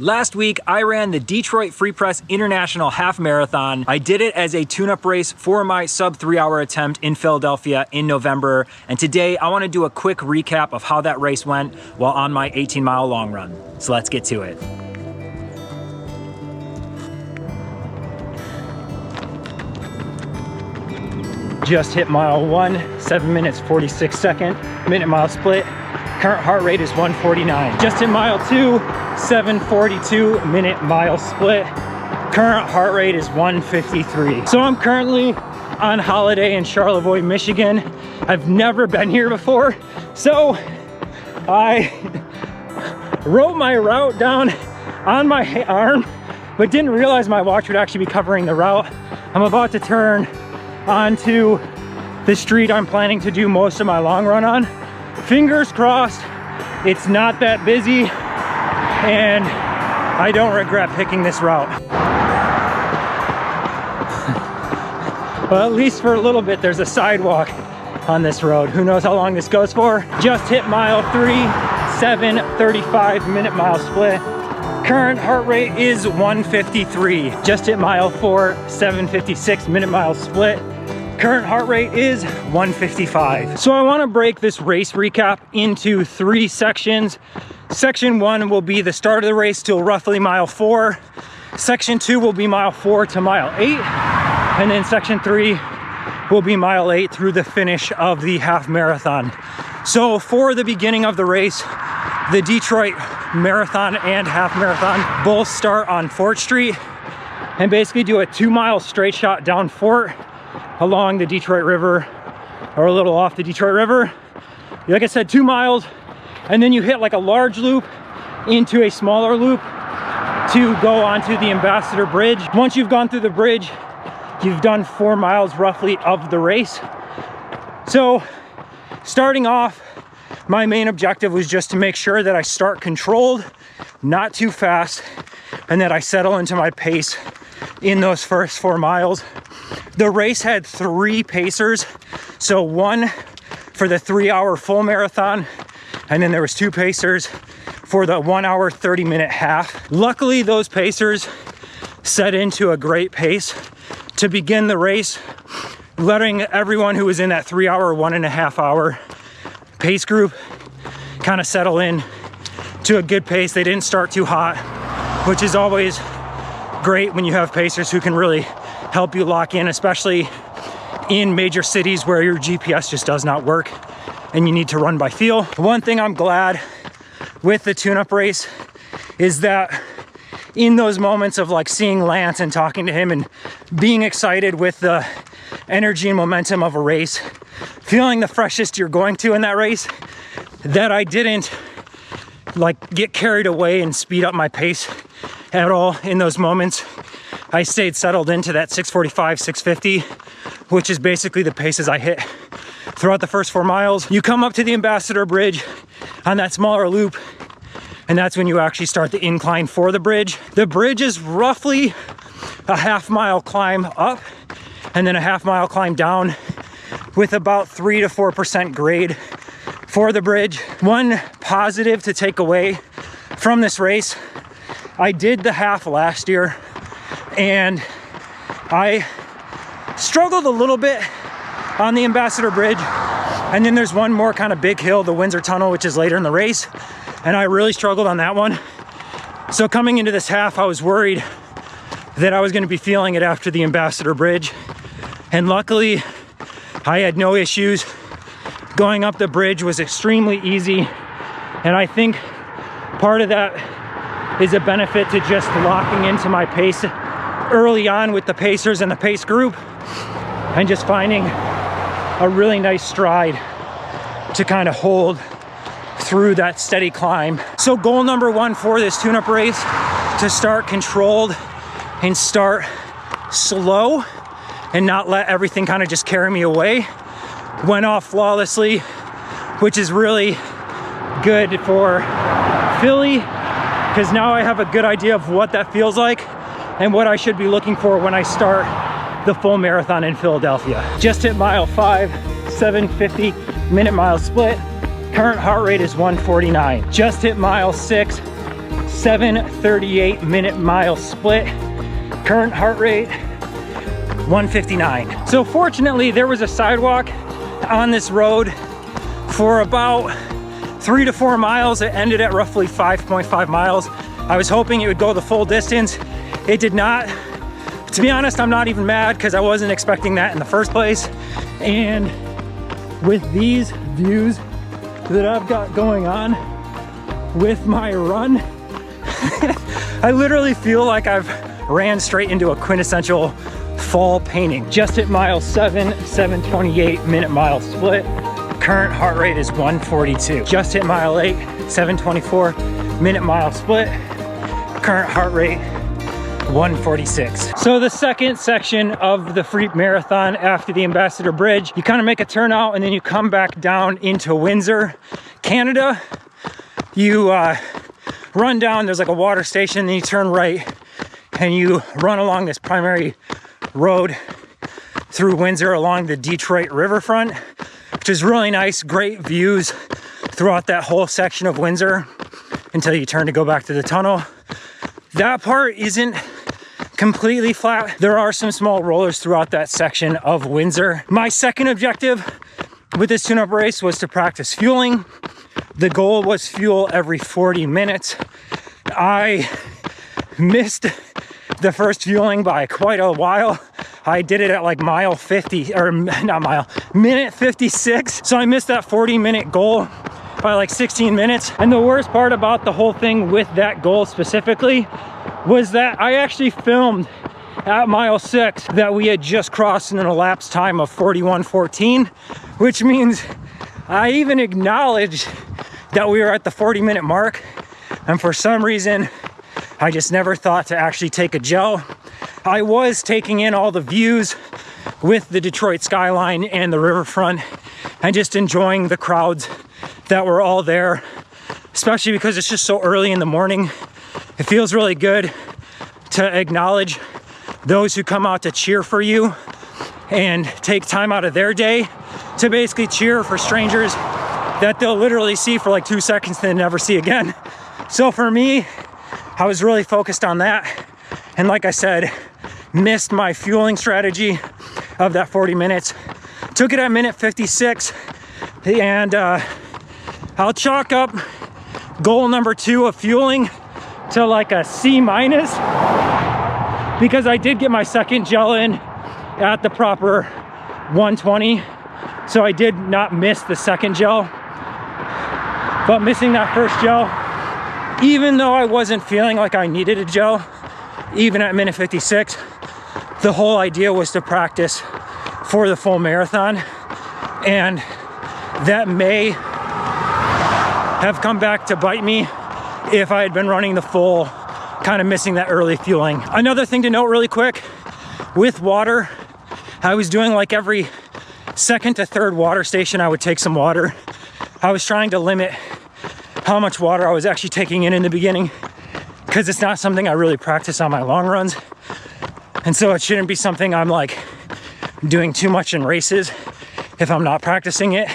Last week, I ran the Detroit Free Press International Half Marathon. I did it as a tune-up race for my sub 3-hour attempt in Philadelphia in November. And today, I wanna do a quick recap of how that race went while on my 18-mile long run. So let's get to it. Just hit mile 1, 7 minutes 46 second, minute mile split. Current heart rate is 149. Just hit mile 2, 7:42 minute mile split. Current heart rate is 153. So I'm currently on holiday in Charlevoix, Michigan. I've never been here before. So I wrote my route down on my arm, but didn't realize my watch would actually be covering the route. I'm about to turn onto the street I'm planning to do most of my long run on. Fingers crossed, it's not that busy and I don't regret picking this route. Well, at least for a little bit, there's a sidewalk on this road. Who knows how long this goes for? Just hit mile 3, 7:35 minute mile split. Current heart rate is 153. Just hit mile 4, 7:56 minute mile split. Current heart rate is 155. So I want to break this race recap into 3 sections. Section 1 will be the start of the race till roughly mile 4. Section 2 will be mile 4 to mile 8. And then section 3 will be mile 8 through the finish of the half marathon. So for the beginning of the race, the Detroit Marathon and half marathon both start on Fort Street and basically do a 2-mile straight shot down Fort along the Detroit River, or a little off the Detroit River. Like I said, 2 miles, and then you hit like a large loop into a smaller loop to go onto the Ambassador Bridge. Once you've gone through the bridge, you've done 4 miles roughly of the race. So starting off, my main objective was just to make sure that I start controlled, not too fast, and that I settle into my pace in those first 4 miles. The race had 3 pacers, so 1 for the 3-hour full marathon, and then there was 2 pacers for the 1-hour 30-minute half. Luckily, those pacers set into a great pace to begin the race, letting everyone who was in that 3-hour, 1.5-hour pace group kind of settle in to a good pace. They didn't start too hot, which is always great when you have pacers who can really help you lock in, especially in major cities where your GPS just does not work and you need to run by feel. One thing I'm glad with the tune-up race is that in those moments of like seeing Lance and talking to him and being excited with the energy and momentum of a race, feeling the freshest you're going to in that race, that I didn't like get carried away and speed up my pace at all in those moments. I stayed settled into that 645, 650, which is basically the paces I hit throughout the first 4 miles. You come up to the Ambassador Bridge on that smaller loop, and that's when you actually start the incline for the bridge. The bridge is roughly a half-mile climb up and then a half-mile climb down with about 3 to 4% grade for the bridge. One positive to take away from this race, I did the half last year and I struggled a little bit on the Ambassador Bridge, and then there's one more kind of big hill, the Windsor Tunnel, which is later in the race, and I really struggled on that one. So coming into this half, I was worried that I was going to be feeling it after the Ambassador Bridge, and luckily I had no issues. Going up the bridge was extremely easy, and I think part of that is a benefit to just locking into my pace early on with the pacers and the pace group and just finding a really nice stride to kind of hold through that steady climb. So goal number 1 for this tune-up race, to start controlled and start slow and not let everything kind of just carry me away. Went off flawlessly, which is really good for Philly, because now I have a good idea of what that feels like and what I should be looking for when I start the full marathon in Philadelphia. Just hit mile 5, 7:50 minute mile split. Current heart rate is 149. Just hit mile 6, 7:38 minute mile split. Current heart rate 159. So fortunately there was a sidewalk on this road for about 3 to 4 miles. It ended at roughly 5.5 miles. I was hoping it would go the full distance. It did not. To be honest, I'm not even mad because I wasn't expecting that in the first place. And with these views that I've got going on with my run, I literally feel like I've ran straight into a quintessential fall painting. Just at mile 7, 7:28 minute mile split. Current heart rate is 142. Just hit mile 8, 7:24 minute mile split. Current heart rate 146. So the second section of the free marathon after the Ambassador Bridge, you kind of make a turn out and then you come back down into Windsor, Canada. You run down, there's like a water station, then you turn right and you run along this primary road through Windsor along the Detroit riverfront, which is really nice, great views throughout that whole section of Windsor until you turn to go back to the tunnel. That part isn't completely flat. There are some small rollers throughout that section of Windsor. My second objective with this tune-up race was to practice fueling. The goal was fuel every 40 minutes. I missed the first fueling by quite a while. I did it at like mile 50, or not mile, minute 56. So I missed that 40-minute goal by like 16 minutes. And the worst part about the whole thing with that goal specifically was that I actually filmed at mile 6 that we had just crossed in an elapsed time of 41:14, which means I even acknowledged that we were at the 40-minute mark. And for some reason, I just never thought to actually take a gel. I was taking in all the views with the Detroit skyline and the riverfront and just enjoying the crowds that were all there, especially because it's just so early in the morning. It feels really good to acknowledge those who come out to cheer for you and take time out of their day to basically cheer for strangers that they'll literally see for like 2 seconds and then never see again. So for me, I was really focused on that. And like I said, missed my fueling strategy of that 40 minutes. Took it at minute 56. And I'll chalk up goal number 2 of fueling to like a C- because I did get my second gel in at the proper 120. So I did not miss the second gel. But missing that first gel, even though I wasn't feeling like I needed a gel, even at minute 56, the whole idea was to practice for the full marathon. And that may have come back to bite me if I had been running the full, kind of missing that early fueling. Another thing to note really quick, with water, I was doing like every second to third water station, I would take some water. I was trying to limit how much water I was actually taking in the beginning, because it's not something I really practice on my long runs. And so it shouldn't be something I'm like doing too much in races if I'm not practicing it.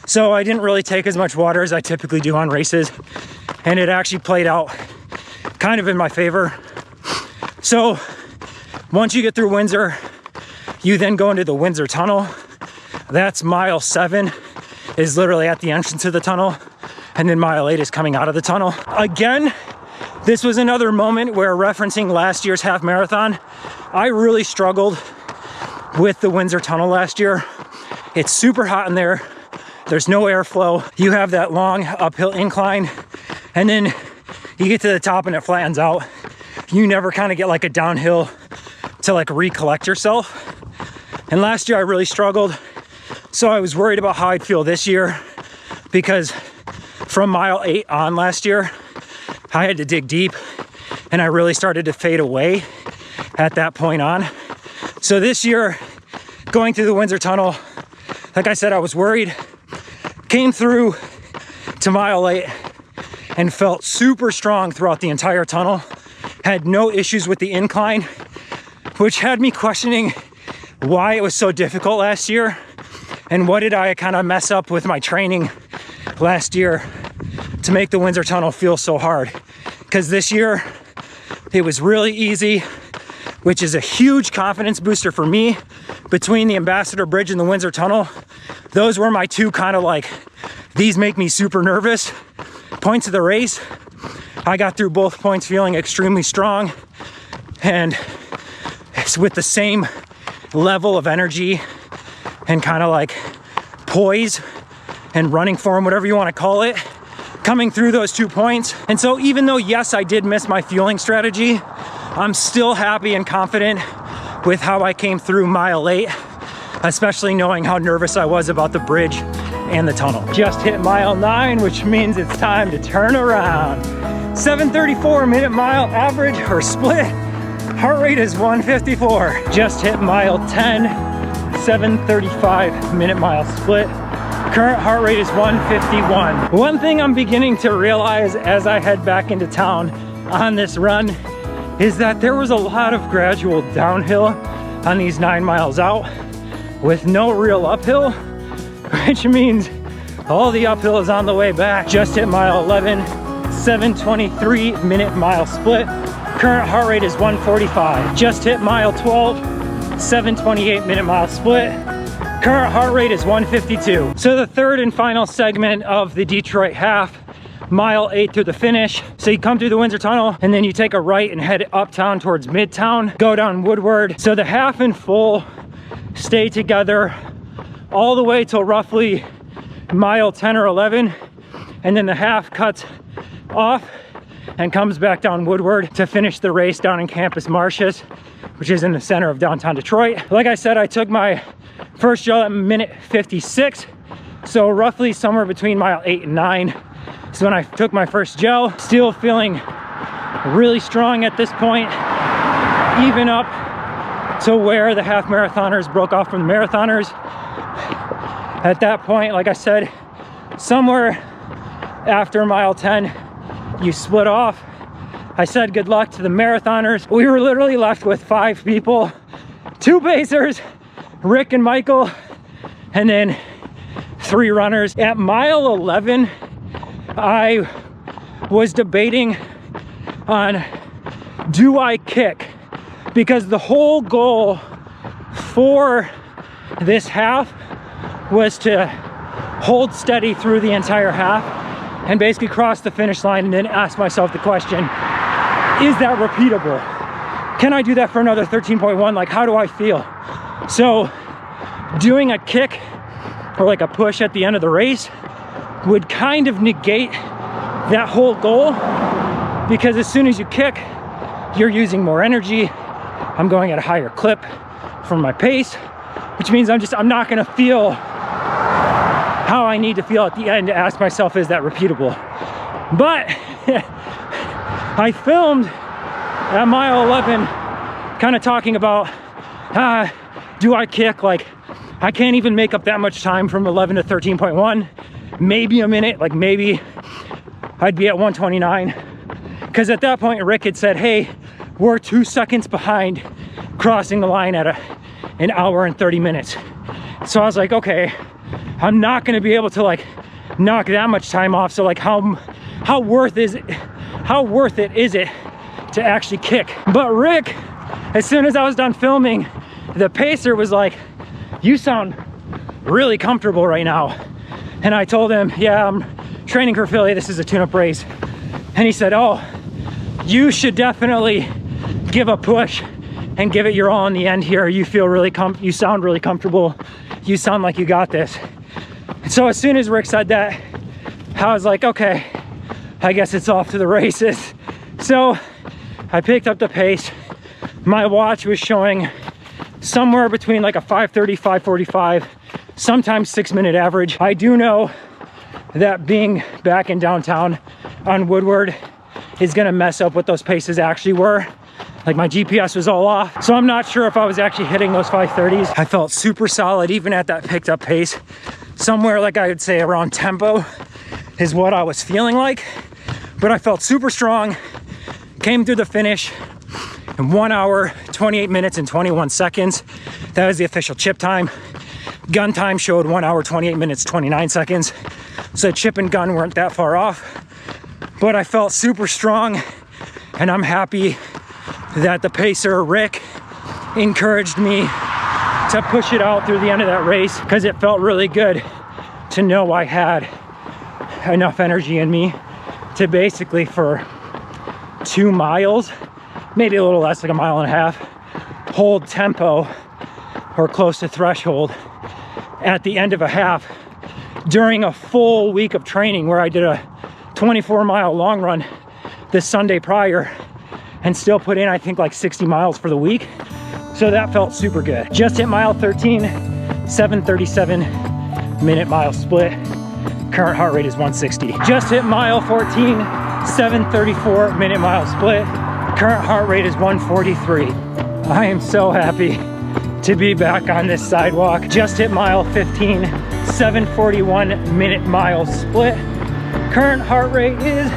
So I didn't really take as much water as I typically do on races. And it actually played out kind of in my favor. So once you get through Windsor, you then go into the Windsor Tunnel. That's mile 7 is literally at the entrance of the tunnel. And then mile 8 is coming out of the tunnel. Again, this was another moment where, referencing last year's half marathon, I really struggled with the Windsor Tunnel last year. It's super hot in there. There's no airflow. You have that long uphill incline, and then you get to the top and it flattens out. You never kind of get like a downhill to like recollect yourself. And last year I really struggled. So I was worried about how I'd feel this year, because from mile 8 on last year, I had to dig deep and I really started to fade away at that point on. So this year, going through the Windsor Tunnel, like I said, I was worried. Came through to mile 8 and felt super strong throughout the entire tunnel. Had no issues with the incline, which had me questioning why it was so difficult last year and what did I kind of mess up with my training last year to make the Windsor Tunnel feel so hard. because this year it was really easy, which is a huge confidence booster for me. Between the Ambassador Bridge and the Windsor Tunnel, those were my two kind of like, these make me super nervous points of the race. I got through both points feeling extremely strong and it's with the same level of energy and kind of like poise and running form, whatever you want to call it, coming through those 2 points. And so even though, yes, I did miss my fueling strategy, I'm still happy and confident with how I came through mile 8, especially knowing how nervous I was about the bridge and the tunnel. Just hit mile 9, which means it's time to turn around. 7:34 minute mile average or split. Heart rate is 154. Just hit mile 10, 7:35 minute mile split. Current heart rate is 151. One thing I'm beginning to realize as I head back into town on this run is that there was a lot of gradual downhill on these 9 miles out with no real uphill, which means all the uphill is on the way back. Just hit mile 11, 7:23 minute mile split. Current heart rate is 145. Just hit mile 12, 7:28 minute mile split. Current heart rate is 152. So the third and final segment of the Detroit half, mile 8 through the finish. So you come through the Windsor Tunnel and then you take a right and head uptown towards Midtown, go down Woodward. So the half and full stay together all the way till roughly mile 10 or 11. And then the half cuts off and comes back down Woodward to finish the race down in Campus Martius, which is in the center of downtown Detroit. Like I said, I took my first gel at minute 56. So roughly somewhere between mile 8 and 9. So when I took my first gel, still feeling really strong at this point, even up to where the half marathoners broke off from the marathoners. At that point, like I said, somewhere after mile 10, you split off. I said good luck to the marathoners. We were literally left with 5 people, 2 pacers, Rick and Michael, and then 3 runners. At mile 11, I was debating on, do I kick? Because the whole goal for this half was to hold steady through the entire half and basically cross the finish line and then ask myself the question, is that repeatable? Can I do that for another 13.1? Like, how do I feel? So doing a kick or like a push at the end of the race would kind of negate that whole goal, because as soon as you kick, you're using more energy. I'm going at a higher clip from my pace, which means I'm not gonna feel how I need to feel at the end to ask myself, is that repeatable? But I filmed at mile 11 kind of talking about, do I kick? Like, I can't even make up that much time from 11 to 13.1, maybe a minute, like maybe I'd be at 129. Because at that point, Rick had said, hey, we're 2 seconds behind crossing the line at an hour and 30 minutes. So I was like, okay, I'm not gonna be able to like knock that much time off. So like how worth it is it to actually kick? But Rick, as soon as I was done filming, the pacer was like, you sound really comfortable right now. And I told him, yeah, I'm training for Philly. This is a tune-up race. And he said, oh, you should definitely give a push and give it your all in the end here. You feel really you sound really comfortable. You sound like you got this. And so as soon as Rick said that, I was like, okay, I guess it's off to the races. So I picked up the pace. My watch was showing somewhere between like a 5:30, 5:45, sometimes 6-minute average. I do know that being back in downtown on Woodward is gonna mess up what those paces actually were. Like my GPS was all off. So I'm not sure if I was actually hitting those 5:30s. I felt super solid even at that picked up pace. Somewhere like I would say around tempo is what I was feeling like. But I felt super strong, came through the finish in 1 hour, 28 minutes and 21 seconds. That was the official chip time. Gun time showed 1 hour, 28 minutes, 29 seconds. So chip and gun weren't that far off, but I felt super strong And I'm happy that the pacer, Rick, encouraged me to push it out through the end of that race, because it felt really good to know I had enough energy in me to basically, for 2 miles, maybe a little less, like 1.5 miles, hold tempo or close to threshold at the end of a half during a full week of training, where I did a 24-mile long run this Sunday prior and still put in, I think, like 60 miles for the week. So that felt super good. Just hit mile 13, 7:37 minute mile split. Current heart rate is 160. Just hit mile 14, 7:34 minute mile split. Current heart rate is 143. I am so happy to be back on this sidewalk. Just hit mile 15, 7:41 minute mile split. Current heart rate is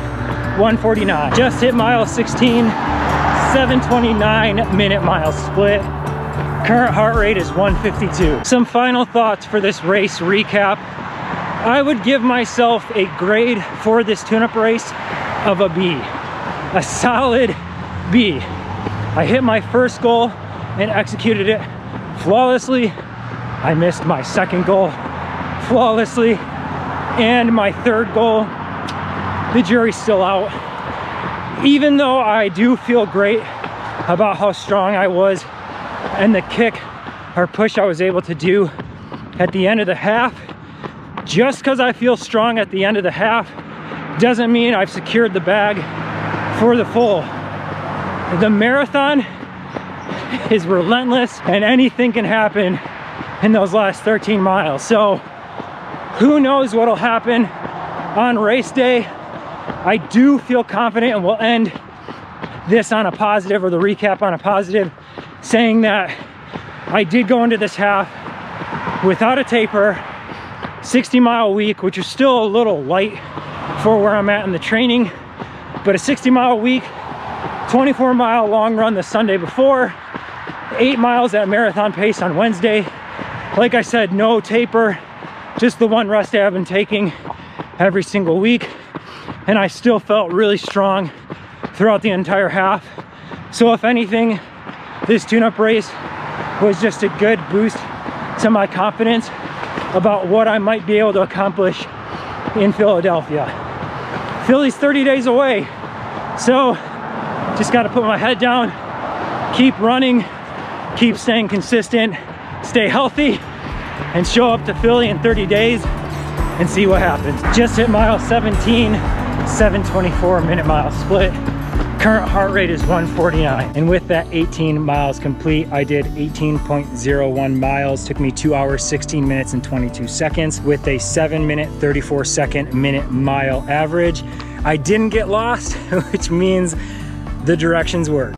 149. Just hit mile 16, 7:29 minute mile split. Current heart rate is 152. Some final thoughts for this race recap. I would give myself a grade for this tune-up race of a B. A solid B. I hit my first goal and executed it flawlessly. I missed my second goal flawlessly. And my third goal, the jury's still out. Even though I do feel great about how strong I was and the kick or push I was able to do at the end of the half, just because I feel strong at the end of the half doesn't mean I've secured the bag for the full. The marathon is relentless, and anything can happen in those last 13 miles. So who knows what'll happen on race day. I do feel confident, and we'll end this on a positive, or the recap on a positive, saying that I did go into this half without a taper, 60-mile week, which is still a little light for where I'm at in the training, but a 60-mile week, 24-mile long run the Sunday before, 8 miles at marathon pace on Wednesday. Like I said, no taper, just the one rest day I've been taking every single week, and I still felt really strong throughout the entire half. So if anything, this tune-up race was just a good boost to my confidence about what I might be able to accomplish in Philadelphia. Philly's 30 days away, so just got to put my head down, keep running, keep staying consistent, stay healthy, and show up to Philly in 30 days and see what happens. Just hit mile 17, 7:24 minute mile split. Current heart rate is 149. And with that 18 miles complete, I did 18.01 miles. Took me 2 hours, 16 minutes and 22 seconds with a 7-minute, 34-second minute mile average. I didn't get lost, which means the directions work.